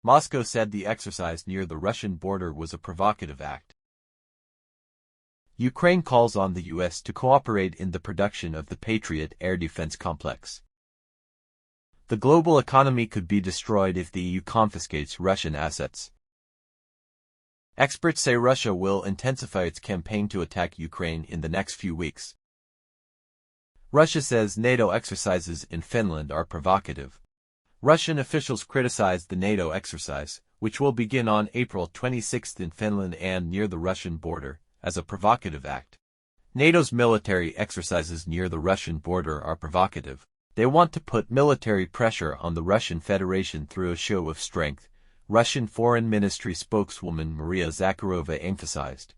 Moscow said the exercise near the Russian border was a provocative act. Ukraine calls on the U.S. to cooperate in the production of the Patriot air defense complex. The global economy could be destroyed if the EU confiscates Russian assets. Experts say Russia will intensify its campaign to attack Ukraine in the next few weeks. Russia says NATO exercises in Finland are provocative. Russian officials criticized the NATO exercise, which will begin on April 26 in Finland and near the Russian border, as a provocative act. NATO's military exercises near the Russian border are provocative. They want to put military pressure on the Russian Federation through a show of strength, Russian Foreign Ministry spokeswoman Maria Zakharova emphasized.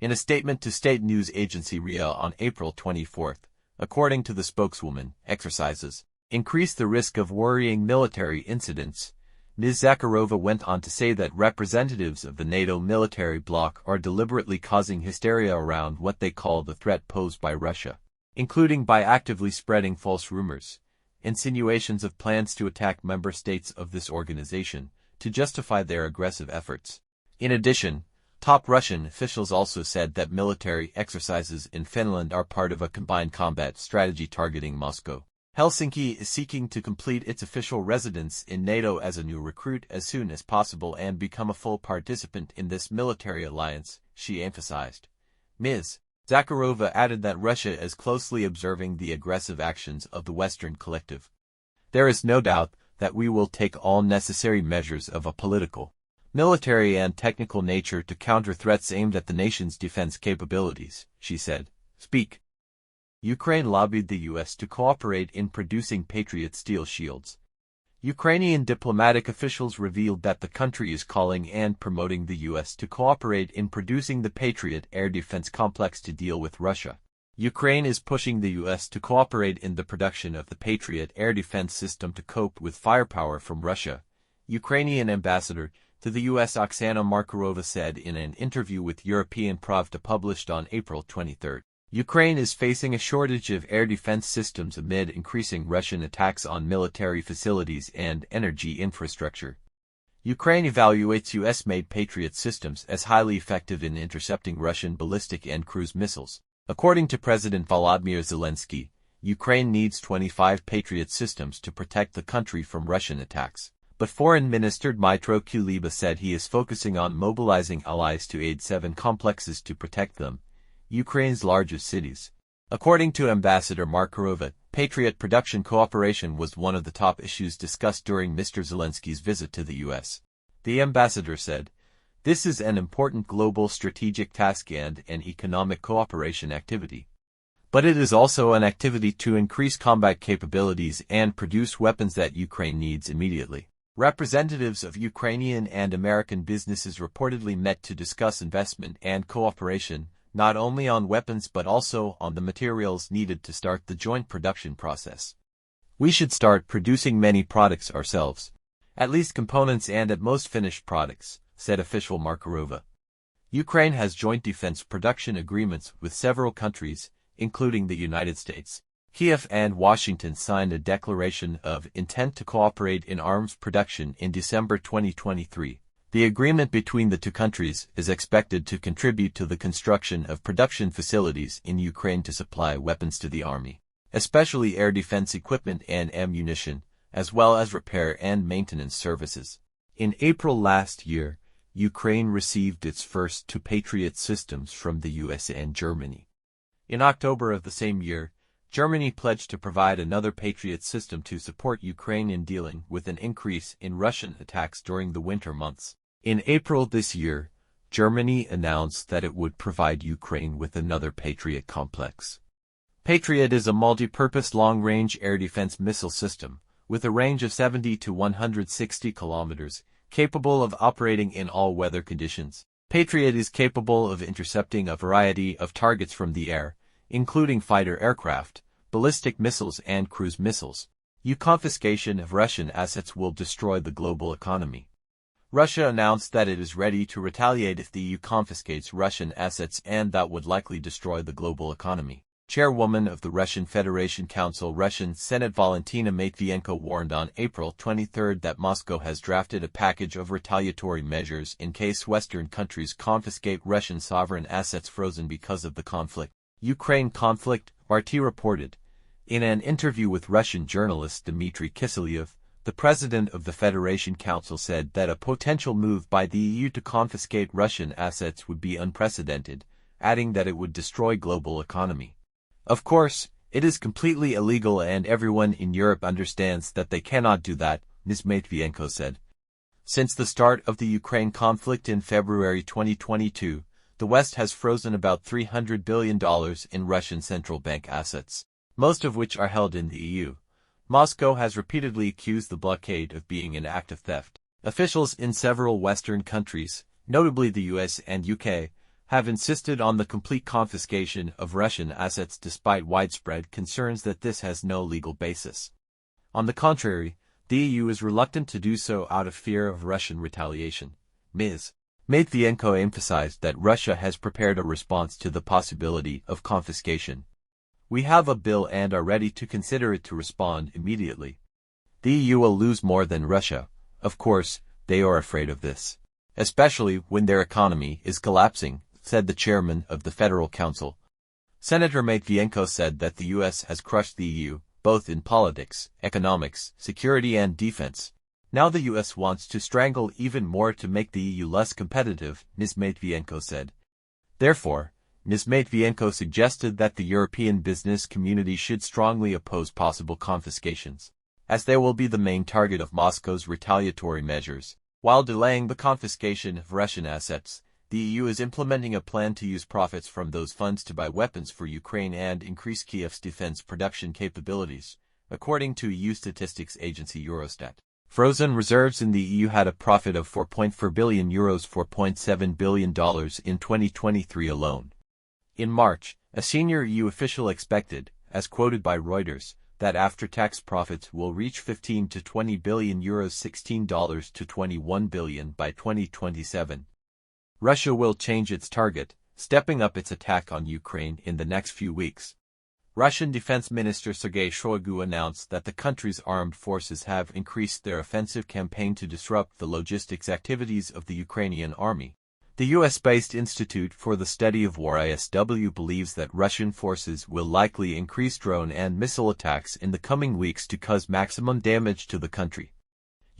In a statement to state news agency RIA on April 24, according to the spokeswoman, exercises increase the risk of worrying military incidents. Ms. Zakharova went on to say that representatives of the NATO military bloc are deliberately causing hysteria around what they call the threat posed by Russia, including by actively spreading false rumors, insinuations of plans to attack member states of this organization, to justify their aggressive efforts. In addition, top Russian officials also said that military exercises in Finland are part of a combined combat strategy targeting Moscow. Helsinki is seeking to complete its official residence in NATO as a new recruit as soon as possible and become a full participant in this military alliance, she emphasized. Ms. Zakharova added that Russia is closely observing the aggressive actions of the Western collective. There is no doubt that we will take all necessary measures of a political, military and technical nature to counter threats aimed at the nation's defense capabilities, she said. Speak. Ukraine lobbied the U.S. to cooperate in producing Patriot steel shields. Ukrainian diplomatic officials revealed that the country is calling and promoting the U.S. to cooperate in producing the Patriot air defense complex to deal with Russia. Ukraine is pushing the U.S. to cooperate in the production of the Patriot air defense system to cope with firepower from Russia, Ukrainian ambassador to the U.S. Oksana Markarova said in an interview with European Pravda published on April 23. Ukraine is facing a shortage of air defense systems amid increasing Russian attacks on military facilities and energy infrastructure. Ukraine evaluates U.S.-made Patriot systems as highly effective in intercepting Russian ballistic and cruise missiles. According to President Volodymyr Zelensky, Ukraine needs 25 Patriot systems to protect the country from Russian attacks. But Foreign Minister Dmytro Kuleba said he is focusing on mobilizing allies to aid 7 complexes to protect them, Ukraine's largest cities. According to Ambassador Markarova, Patriot production cooperation was one of the top issues discussed during Mr. Zelensky's visit to the U.S. The ambassador said, "This is an important global strategic task and an economic cooperation activity. But it is also an activity to increase combat capabilities and produce weapons that Ukraine needs immediately." Representatives of Ukrainian and American businesses reportedly met to discuss investment and cooperation, not only on weapons but also on the materials needed to start the joint production process. "We should start producing many products ourselves, at least components and at most finished products," said official Markarova. Ukraine has joint defense production agreements with several countries, including the United States. Kiev and Washington signed a declaration of intent to cooperate in arms production in December 2023. The agreement between the two countries is expected to contribute to the construction of production facilities in Ukraine to supply weapons to the army, especially air defense equipment and ammunition, as well as repair and maintenance services. In April last year, Ukraine received its first 2 Patriot systems from the US and Germany. In October of the same year, Germany pledged to provide another Patriot system to support Ukraine in dealing with an increase in Russian attacks during the winter months. In April this year, Germany announced that it would provide Ukraine with another Patriot complex. Patriot is a multi-purpose long-range air defense missile system, with a range of 70 to 160 kilometers, capable of operating in all weather conditions. Patriot is capable of intercepting a variety of targets from the air, including fighter aircraft, ballistic missiles and cruise missiles. Confiscation of Russian assets will destroy the global economy. Russia announced that it is ready to retaliate if the EU confiscates Russian assets, and that would likely destroy the global economy. Chairwoman of the Russian Federation Council Russian Senate Valentina Matvienko warned on April 23 that Moscow has drafted a package of retaliatory measures in case Western countries confiscate Russian sovereign assets frozen because of the conflict. Ukraine conflict, RT reported. In an interview with Russian journalist Dmitry Kiselyev, the president of the Federation Council said that a potential move by the EU to confiscate Russian assets would be unprecedented, adding that it would destroy global economy. Of course, it is completely illegal and everyone in Europe understands that they cannot do that, Ms. Matvienko said. Since the start of the Ukraine conflict in February 2022, the West has frozen about $300 billion in Russian central bank assets, most of which are held in the EU. Moscow has repeatedly accused the blockade of being an act of theft. Officials in several Western countries, notably the US and UK, have insisted on the complete confiscation of Russian assets despite widespread concerns that this has no legal basis. On the contrary, the EU is reluctant to do so out of fear of Russian retaliation. Ms. Matvienko emphasized that Russia has prepared a response to the possibility of confiscation. We have a bill and are ready to consider it to respond immediately. The EU will lose more than Russia. Of course, they are afraid of this, especially when their economy is collapsing, said the chairman of the Federal Council. Senator Matvienko said that the U.S. has crushed the EU, both in politics, economics, security and defense. Now the U.S. wants to strangle even more to make the EU less competitive, Ms. Matvienko said. Therefore, Ms. Matvienko suggested that the European business community should strongly oppose possible confiscations, as they will be the main target of Moscow's retaliatory measures. While delaying the confiscation of Russian assets, the EU is implementing a plan to use profits from those funds to buy weapons for Ukraine and increase Kiev's defense production capabilities, according to EU statistics agency Eurostat. Frozen reserves in the EU had a profit of €4.4 billion, $4.7 billion in 2023 alone. In March, a senior EU official expected, as quoted by Reuters, that after-tax profits will reach €15 to €20 billion, $16 to $21 billion by 2027. Russia will change its target, stepping up its attack on Ukraine in the next few weeks. Russian Defense Minister Sergei Shoigu announced that the country's armed forces have increased their offensive campaign to disrupt the logistics activities of the Ukrainian army. The US-based Institute for the Study of War ISW believes that Russian forces will likely increase drone and missile attacks in the coming weeks to cause maximum damage to the country.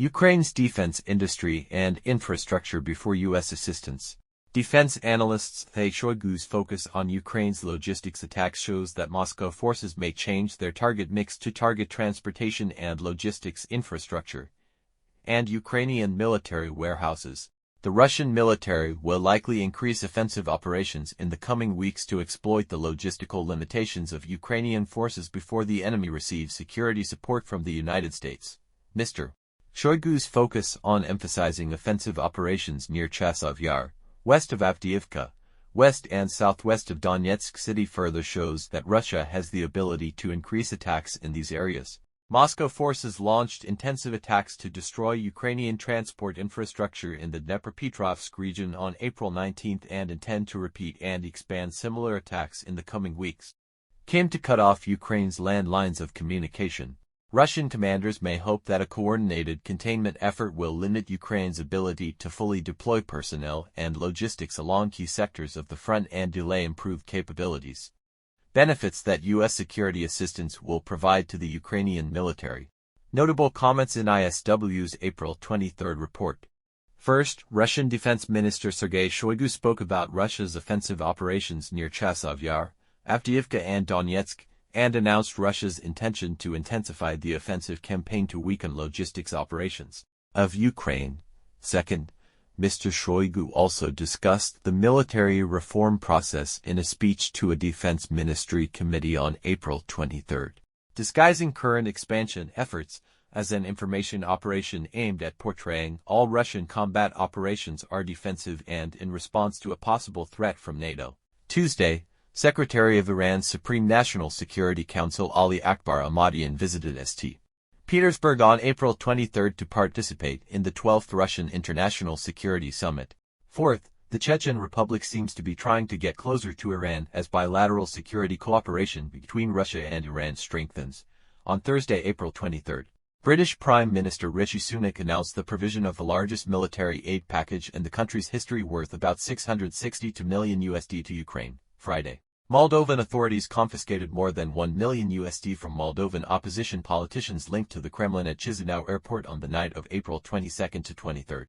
Ukraine's defense industry and infrastructure before U.S. assistance. Defense analysts say Shoigu's focus on Ukraine's logistics attacks shows that Moscow forces may change their target mix to target transportation and logistics infrastructure and Ukrainian military warehouses. The Russian military will likely increase offensive operations in the coming weeks to exploit the logistical limitations of Ukrainian forces before the enemy receives security support from the United States. Mr. Shoigu's focus on emphasizing offensive operations near Chasiv Yar, west of Avdiivka, west and southwest of Donetsk city further shows that Russia has the ability to increase attacks in these areas. Moscow forces launched intensive attacks to destroy Ukrainian transport infrastructure in the Dnepropetrovsk region on April 19 and intend to repeat and expand similar attacks in the coming weeks. Came to cut off Ukraine's land lines of communication. Russian commanders may hope that a coordinated containment effort will limit Ukraine's ability to fully deploy personnel and logistics along key sectors of the front and delay improved capabilities. Benefits that U.S. security assistance will provide to the Ukrainian military. Notable comments in ISW's April 23 report. First, Russian Defense Minister Sergei Shoigu spoke about Russia's offensive operations near Chasiv Yar, Avdiivka and Donetsk, and announced Russia's intention to intensify the offensive campaign to weaken logistics operations of Ukraine. Second, Mr. Shoigu also discussed the military reform process in a speech to a Defense Ministry committee on April 23. Disguising current expansion efforts as an information operation aimed at portraying all Russian combat operations are defensive and in response to a possible threat from NATO. Tuesday, Secretary of Iran's Supreme National Security Council Ali Akbar Ahmadian visited St. Petersburg on April 23 to participate in the 12th Russian International Security Summit. Fourth, The Chechen Republic seems to be trying to get closer to Iran as bilateral security cooperation between Russia and Iran strengthens. On Thursday, April 23, British Prime Minister Rishi Sunak announced the provision of the largest military aid package in the country's history worth about $662 million to Ukraine, Friday. Moldovan authorities confiscated more than $1 million from Moldovan opposition politicians linked to the Kremlin at Chisinau airport on the night of April 22 to 23.